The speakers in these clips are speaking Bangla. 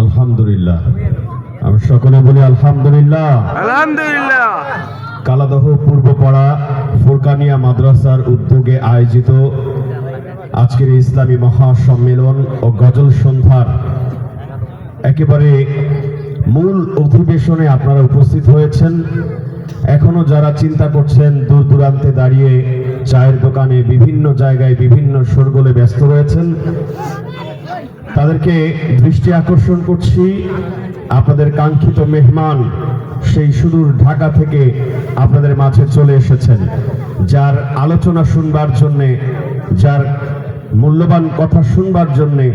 আলহামদুলিল্লাহ, আমি সকলে বলি আলহামদুলিল্লাহ। আলহামদুলিল্লাহ। কালাদহ পূর্বপাড়া ফুরকানিয়া মাদ্রাসার উদ্যোগে আয়োজিত আজকের ইসলামী মহাসম্মেলন ও গজল সন্ধ্যার একেবারে মূল অধিবেশনে আপনারা উপস্থিত হয়েছেন। এখনো যারা চিন্তা করছেন, দূর দূরান্তে দাঁড়িয়ে চায়ের দোকানে বিভিন্ন জায়গায় বিভিন্ন শোরগোলে ব্যস্ত রয়েছেন, তাদেরকে দৃষ্টি আকর্ষণ করছি, আপনাদের কাঙ্ক্ষিত মেহমান সেই সুদূর ঢাকা থেকে আপনাদের মাঝে চলে এসেছেন, যার আলোচনা শুনবার জন্যে, যার মূল্যবান কথা শুনবার জন্যে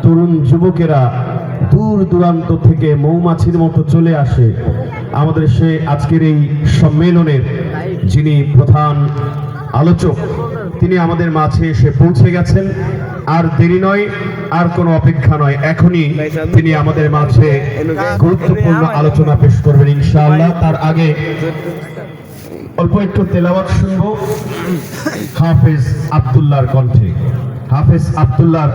তরুণ যুবকেরা দূর দূরান্ত থেকে মৌমাছির মতো চলে আসে। আমাদের সে আজকের এই সম্মেলনের যিনি প্রধান আলোচক, তিনি আমাদের মাঝে এসে পৌঁছে গেছেন। আর দেরি নয়, আর কোনো অপেক্ষা নয়, এখনই তিনি আমাদের মাঝে গুরুত্বপূর্ণ আলোচনা পেশ করবেন ইনশাআল্লাহ। তার আগে অল্প একটু তেলাওয়াত শুনবো হাফেজ আব্দুল্লাহর কণ্ঠে। হাফেজ আব্দুল্লাহর